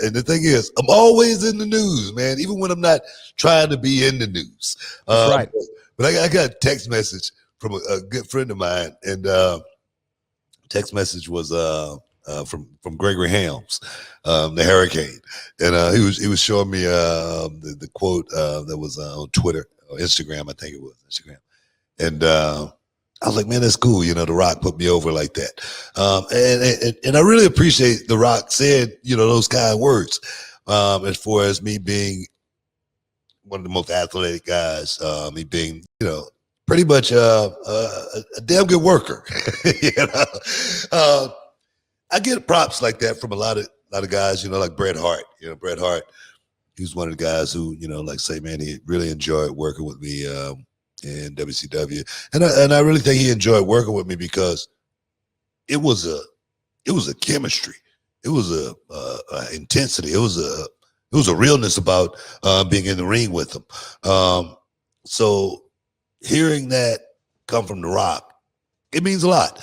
And the thing is, I'm always in the news, man, even when I'm not trying to be in the news. That's right. But I got a text message from a good friend of mine, and text message was from Gregory Helms, the Hurricane, and he was showing me the quote that was on Twitter or Instagram, I think it was Instagram, and I was like, man, that's cool. The Rock put me over like that, and I really appreciate The Rock saying those kind words as far as me being one of the most athletic guys, me being pretty much a damn good worker. I get props like that from a lot of guys, like Bret Hart. Bret Hart, he was one of the guys who, like say, man, he really enjoyed working with me in WCW, and I really think he enjoyed working with me because it was a chemistry, it was a intensity, it was a realness about being in the ring with him. So hearing that come from The Rock, it means a lot.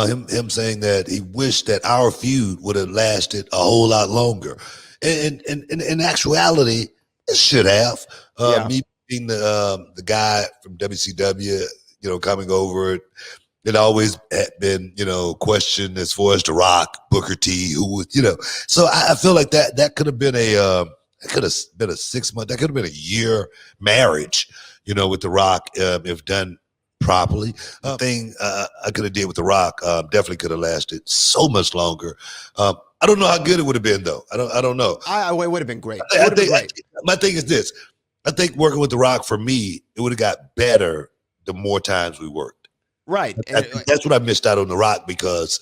Him saying that he wished that our feud would have lasted a whole lot longer. And in actuality, it should have. Me being the guy from WCW, coming over, it always had been, questioned as far as The Rock, Booker T, who was, So I feel like that could have been it could have been a 6 month, that could have been a year marriage, with The Rock, if done properly. Thing I could have did with The Rock definitely could have lasted so much longer. I don't know how good it would have been though. I don't know. It would have been great. My thing is this. I think working with The Rock, for me, it would have got better the more times we worked. Right. That's what I missed out on The Rock, because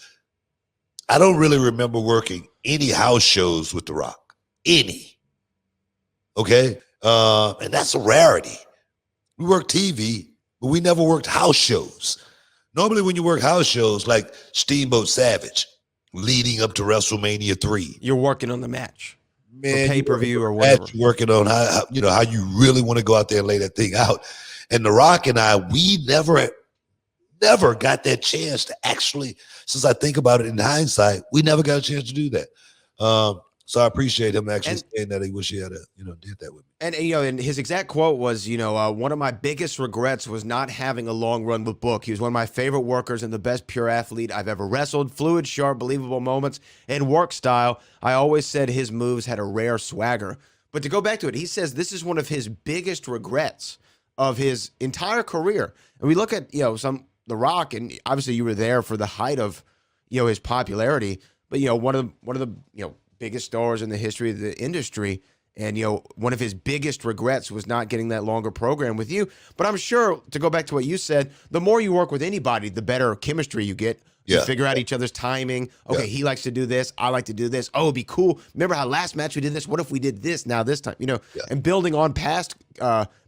I don't really remember working any house shows with The Rock. Any. Okay? And that's a rarity. We worked TV, but we never worked house shows. Normally when you work house shows like Steamboat Savage, leading up to WrestleMania 3. You're working on the match. Man, pay-per-view or whatever. Working on how you really want to go out there and lay that thing out. And The Rock and I, we never got that chance to actually, since I think about it in hindsight, we never got a chance to do that. So I appreciate him actually saying that he wish he had did that with me. And his exact quote was, one of my biggest regrets was not having a long run with Book. He was one of my favorite workers and the best pure athlete I've ever wrestled. Fluid, sharp, believable moments, and work style. I always said his moves had a rare swagger. But to go back to it, he says this is one of his biggest regrets of his entire career. And we look at, The Rock, and obviously you were there for the height of, his popularity. But, one of the, biggest stars in the history of the industry. And, one of his biggest regrets was not getting that longer program with you. But I'm sure, to go back to what you said, the more you work with anybody, the better chemistry you get. You figure out each other's timing. Okay, he likes to do this. I like to do this. Oh, it'd be cool. Remember how last match we did this? What if we did this now this time? And building on past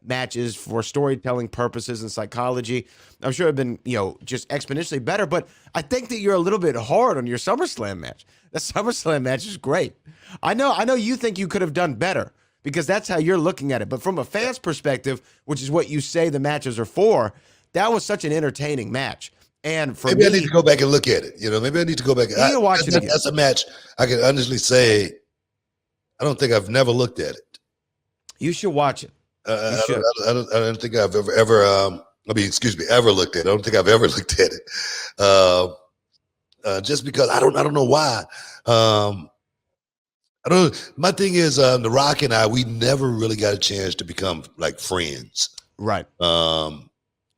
matches for storytelling purposes and psychology. I'm sure it'd been, just exponentially better. But I think that you're a little bit hard on your SummerSlam match. The SummerSlam match is great. I know you think you could have done better because that's how you're looking at it. But from a fan's perspective, which is what you say the matches are for, that was such an entertaining match. And for maybe I need to go back and look at it. Maybe I need to go back. Watch it again. That's a match I can honestly say I don't think I've never looked at it. You should watch it. I don't think I've ever looked at it. I don't think I've ever looked at it. Just because I don't know why. My thing is, The Rock and I, we never really got a chance to become like friends. Right.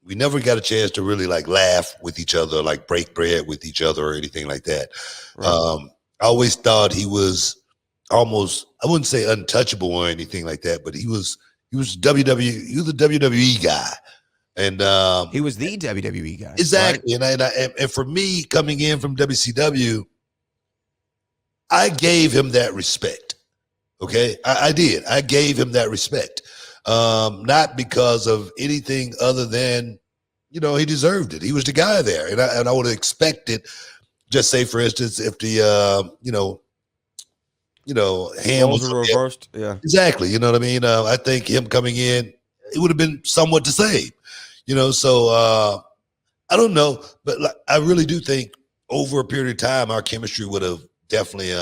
We never got a chance to really like laugh with each other, like break bread with each other or anything like that. Right. I always thought he was almost, I wouldn't say untouchable or anything like that, but he was WWE, he was a WWE guy. And he was the WWE guy. Exactly. Right? And for me coming in from WCW, I gave him that respect. Okay. I did. I gave him that respect. Not because of anything other than, he deserved it. He was the guy there. And I would have expected, just say for instance, if the, hand was reversed. Yeah, exactly. You know what I mean? I think him coming in, it would have been somewhat the same, so, I don't know, but I really do think over a period of time, our chemistry would have definitely,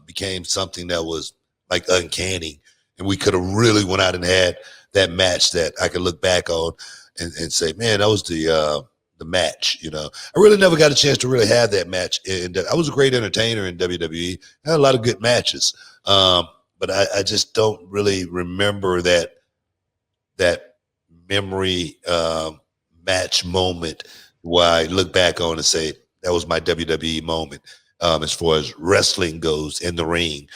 became something that was like uncanny. And we could have really went out and had that match that I could look back on and say, man, that was the match. You know, I really never got a chance to really have that match. And I was a great entertainer in WWE. I had a lot of good matches. But I just don't really remember that memory match moment where I look back on and say, that was my WWE moment as far as wrestling goes in the ring,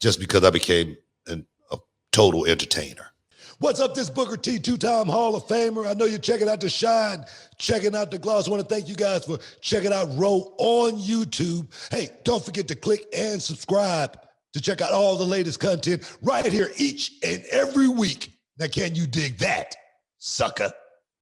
just because I became a total entertainer. What's up, this Booker T, two-time Hall of Famer. I know you're checking out The Shine, checking out The Gloss. I want to thank you guys for checking out Row on YouTube. Hey, don't forget to click and subscribe to check out all the latest content right here each and every week. Now, can you dig that, sucker?